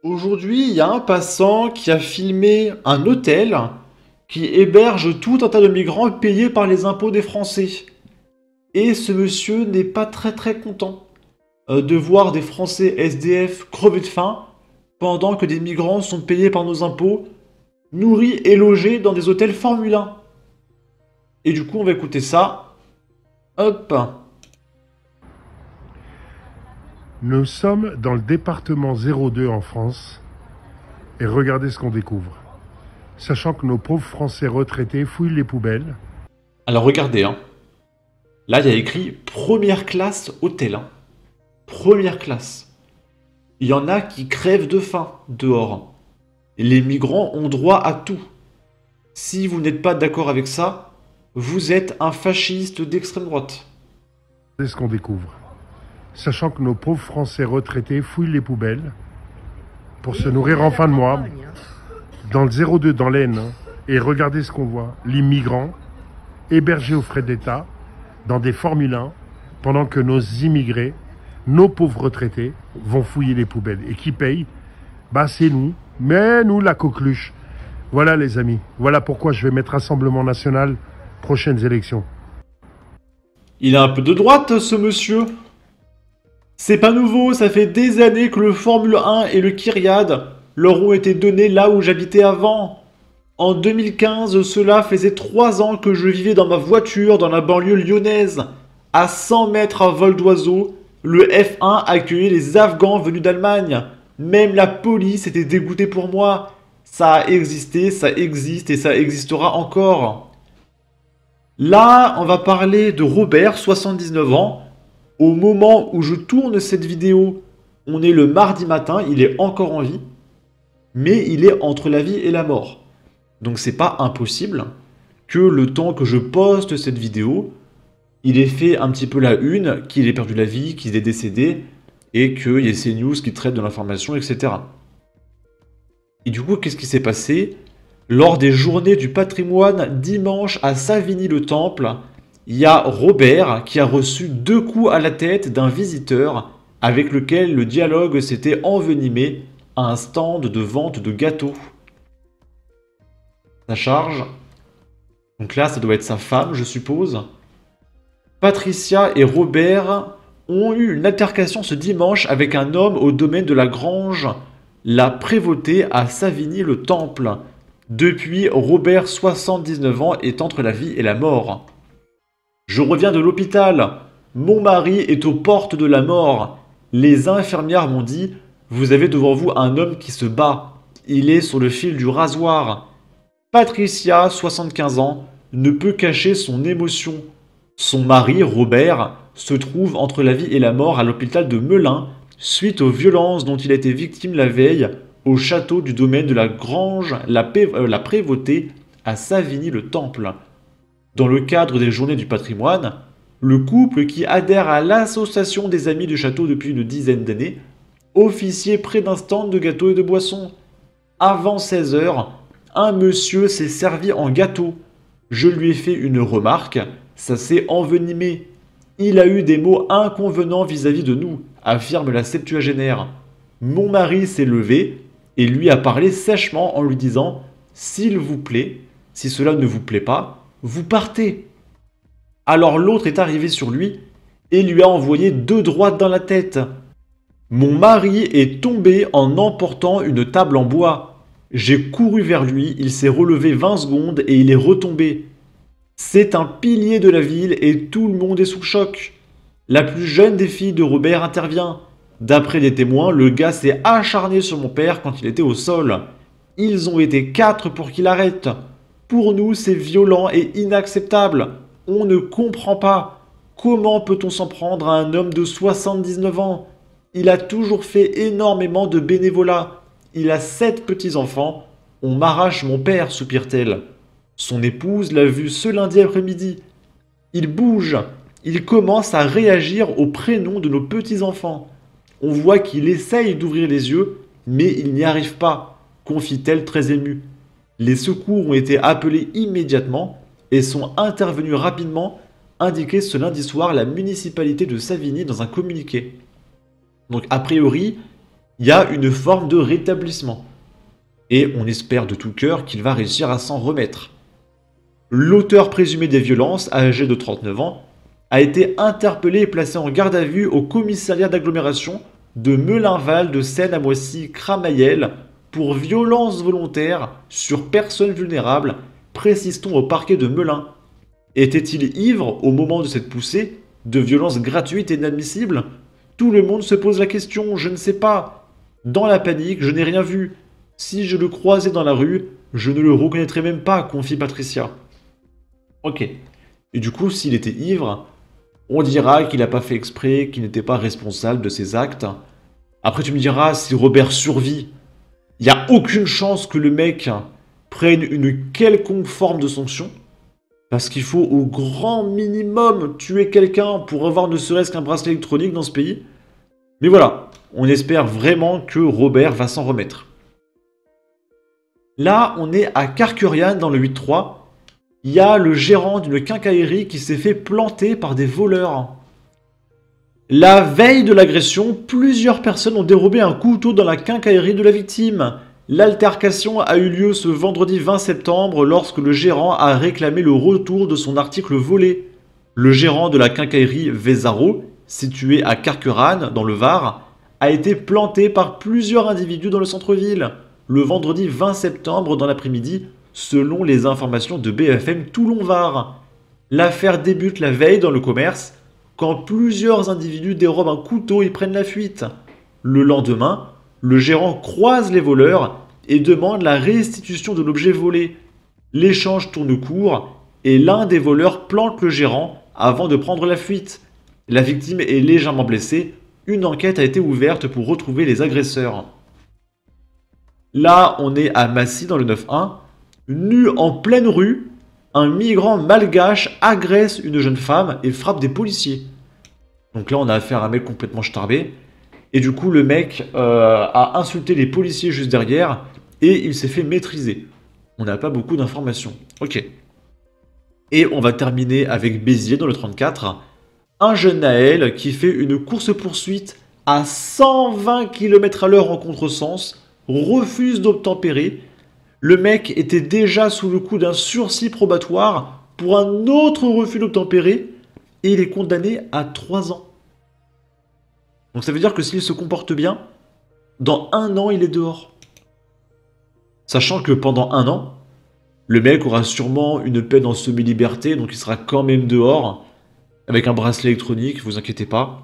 Aujourd'hui, il y a un passant qui a filmé un hôtel qui héberge tout un tas de migrants payés par les impôts des Français. Et ce monsieur n'est pas très content de voir des Français SDF crever de faim pendant que des migrants sont payés par nos impôts, nourris et logés dans des hôtels Formule 1. Et du coup, on va écouter ça. Hop. Nous sommes dans le département 02 en France et regardez ce qu'on découvre. Sachant que nos pauvres Français retraités fouillent les poubelles. Alors regardez, hein. Là, il y a écrit première classe hôtel. Hein. Première classe. Il y en a qui crèvent de faim dehors. Les migrants ont droit à tout. Si vous n'êtes pas d'accord avec ça, vous êtes un fasciste d'extrême droite. Regardez ce qu'on découvre. Sachant que nos pauvres Français retraités fouillent les poubelles pour se nourrir en fin de mois. Dans le 02, dans l'Aisne, et regardez ce qu'on voit. Les migrants hébergés aux frais d'État dans des Formule 1 pendant que nos immigrés, nos pauvres retraités, vont fouiller les poubelles. Et qui paye? Bah c'est nous. Mais nous, la coqueluche. Voilà les amis. Voilà pourquoi je vais mettre Rassemblement National prochaines élections. Il a un peu de droite, ce monsieur. C'est pas nouveau, ça fait des années que le Formule 1 et le Kyriade leur ont été donnés là où j'habitais avant. En 2015, cela faisait 3 ans que je vivais dans ma voiture dans la banlieue lyonnaise. À 100 mètres à vol d'oiseau, le F1 accueillait les Afghans venus d'Allemagne. Même la police était dégoûtée pour moi. Ça a existé, ça existe et ça existera encore. Là, on va parler de Robert, 79 ans. Au moment où je tourne cette vidéo, on est le mardi matin, il est encore en vie, mais il est entre la vie et la mort. Donc c'est pas impossible que le temps que je poste cette vidéo, il ait fait un petit peu la une, qu'il ait perdu la vie, qu'il est décédé, et qu'il y ait ces news qui traitent de l'information, etc. Et du coup, qu'est-ce qui s'est passé? Lors des journées du patrimoine dimanche à Savigny-le-Temple, il y a Robert qui a reçu 2 coups à la tête d'un visiteur avec lequel le dialogue s'était envenimé à un stand de vente de gâteaux. Ça charge. Donc là, ça doit être sa femme, je suppose. Patricia et Robert ont eu une altercation ce dimanche avec un homme au domaine de la Grange, la Prévôté à Savigny-le-Temple. Depuis, Robert, 79 ans, est entre la vie et la mort. Je reviens de l'hôpital. Mon mari est aux portes de la mort. Les infirmières m'ont dit « Vous avez devant vous un homme qui se bat. Il est sur le fil du rasoir. » Patricia, 75 ans, ne peut cacher son émotion. Son mari, Robert, se trouve entre la vie et la mort à l'hôpital de Melun suite aux violences dont il a été victime la veille au château du domaine de la Grange, la Prévôté à Savigny-le-Temple. Dans le cadre des Journées du patrimoine, le couple qui adhère à l'association des amis du château depuis une dizaine d'années officiait près d'un stand de gâteaux et de boissons. Avant 16 heures, un monsieur s'est servi en gâteau. Je lui ai fait une remarque, ça s'est envenimé. Il a eu des mots inconvenants vis-à-vis de nous, affirme la septuagénaire. Mon mari s'est levé et lui a parlé sèchement en lui disant « S'il vous plaît, si cela ne vous plaît pas, vous partez !» Alors l'autre est arrivé sur lui et lui a envoyé 2 droites dans la tête. Mon mari est tombé en emportant une table en bois. J'ai couru vers lui, il s'est relevé 20 secondes et il est retombé. C'est un pilier de la ville et tout le monde est sous le choc. La plus jeune des filles de Robert intervient. D'après des témoins, le gars s'est acharné sur mon père quand il était au sol. Ils ont été 4 pour qu'il arrête. Pour nous, c'est violent et inacceptable. On ne comprend pas. Comment peut-on s'en prendre à un homme de 79 ans? Il a toujours fait énormément de bénévolat. Il a 7 petits-enfants. On m'arrache mon père, soupire-t-elle. Son épouse l'a vu ce lundi après-midi. Il bouge. Il commence à réagir au prénom de nos petits-enfants. On voit qu'il essaye d'ouvrir les yeux, mais il n'y arrive pas, confie-t-elle très émue. Les secours ont été appelés immédiatement et sont intervenus rapidement, indiquait ce lundi soir la municipalité de Savigny dans un communiqué. Donc a priori, il y a une forme de rétablissement. Et on espère de tout cœur qu'il va réussir à s'en remettre. L'auteur présumé des violences, âgé de 39 ans, a été interpellé et placé en garde à vue au commissariat d'agglomération de Melunval de Seine-à-Moissy-Cramayel pour violence volontaire sur personnes vulnérables, précise-t-on au parquet de Melun. Était-il ivre au moment de cette poussée de violence gratuite et inadmissible? Tout le monde se pose la question, je ne sais pas. Dans la panique, je n'ai rien vu. Si je le croisais dans la rue, je ne le reconnaîtrais même pas, confie Patricia. Ok. Et du coup, s'il était ivre, on dira qu'il n'a pas fait exprès, qu'il n'était pas responsable de ses actes. Après, tu me diras, si Robert survit, il n'y a aucune chance que le mec prenne une quelconque forme de sanction. Parce qu'il faut au grand minimum tuer quelqu'un pour avoir ne serait-ce qu'un bracelet électronique dans ce pays. Mais voilà, on espère vraiment que Robert va s'en remettre. Là, on est à Carcurian dans le 8-3. Il y a le gérant d'une quincaillerie qui s'est fait planter par des voleurs. La veille de l'agression, plusieurs personnes ont dérobé un couteau dans la quincaillerie de la victime. L'altercation a eu lieu ce vendredi 20 septembre lorsque le gérant a réclamé le retour de son article volé. Le gérant de la quincaillerie Vesaro, située à Carqueran, dans le Var, a été planté par plusieurs individus dans le centre-ville, le vendredi 20 septembre dans l'après-midi, selon les informations de BFM Toulon-Var. L'affaire débute la veille dans le commerce, quand plusieurs individus dérobent un couteau et prennent la fuite. Le lendemain, le gérant croise les voleurs et demande la restitution de l'objet volé. L'échange tourne court et l'un des voleurs plante le gérant avant de prendre la fuite. La victime est légèrement blessée. Une enquête a été ouverte pour retrouver les agresseurs. Là, on est à Massy dans le 9-1. Nu en pleine rue, un migrant malgache agresse une jeune femme et frappe des policiers. Donc là, on a affaire à un mec complètement starbé. Et du coup, le mec a insulté les policiers juste derrière et il s'est fait maîtriser. On n'a pas beaucoup d'informations. Ok. Et on va terminer avec Béziers dans le 34. Un jeune Naël qui fait une course-poursuite à 120 km/h en contresens refuse d'obtempérer. Le mec était déjà sous le coup d'un sursis probatoire pour un autre refus d'obtempérer et il est condamné à 3 ans. Donc ça veut dire que s'il se comporte bien, dans 1 an, il est dehors. Sachant que pendant 1 an, le mec aura sûrement une peine en semi-liberté, donc il sera quand même dehors, avec un bracelet électronique, vous inquiétez pas.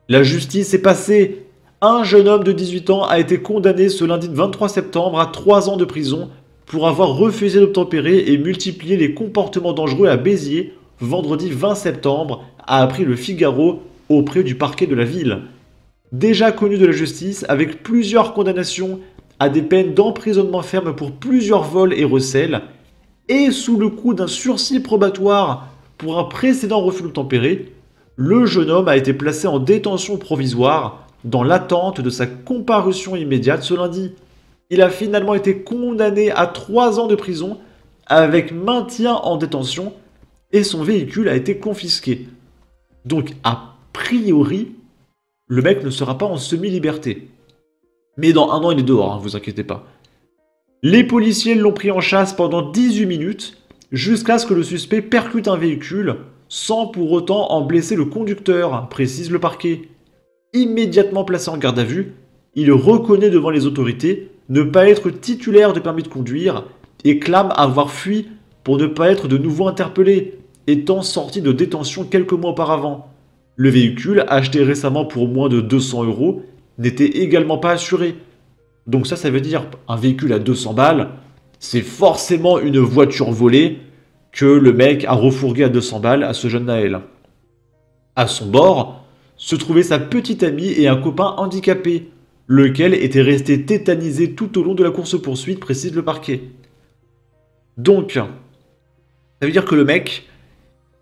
La justice est passée. Un jeune homme de 18 ans a été condamné ce lundi 23 septembre à 3 ans de prison pour avoir refusé d'obtempérer et multiplié les comportements dangereux à Béziers, vendredi 20 septembre, a appris le Figaro auprès du parquet de la ville. Déjà connu de la justice, avec plusieurs condamnations à des peines d'emprisonnement ferme pour plusieurs vols et recels, et sous le coup d'un sursis probatoire pour un précédent refus d'obtempérer, le jeune homme a été placé en détention provisoire dans l'attente de sa comparution immédiate ce lundi. Il a finalement été condamné à 3 ans de prison avec maintien en détention et son véhicule a été confisqué. Donc, a priori, le mec ne sera pas en semi-liberté. Mais dans 1 an, il est dehors, hein, vous inquiétez pas. Les policiers l'ont pris en chasse pendant 18 minutes, jusqu'à ce que le suspect percute un véhicule, sans pour autant en blesser le conducteur, précise le parquet. Immédiatement placé en garde à vue, il reconnaît devant les autorités ne pas être titulaire de permis de conduire et clame avoir fui pour ne pas être de nouveau interpellé, étant sorti de détention quelques mois auparavant. Le véhicule, acheté récemment pour moins de 200 €, n'était également pas assuré. Donc ça veut dire un véhicule à 200 balles, c'est forcément une voiture volée que le mec a refourgué à 200 balles à ce jeune Naël. À son bord se trouvait sa petite amie et un copain handicapé, lequel était resté tétanisé tout au long de la course-poursuite, précise le parquet. Donc, ça veut dire que le mec,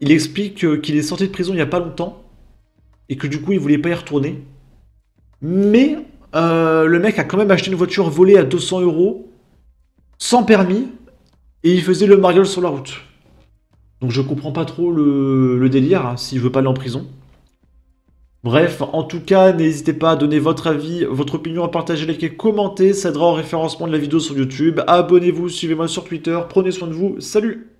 il explique qu'il est sorti de prison il n'y a pas longtemps, et que du coup il voulait pas y retourner. Mais le mec a quand même acheté une voiture volée à 200 €, sans permis, et il faisait le mariole sur la route. Donc je comprends pas trop le délire, hein, s'il veut pas aller en prison. Bref, en tout cas, n'hésitez pas à donner votre avis, votre opinion, à partager, liker, commenter, ça aidera au référencement de la vidéo sur YouTube. Abonnez-vous, suivez-moi sur Twitter, prenez soin de vous, salut!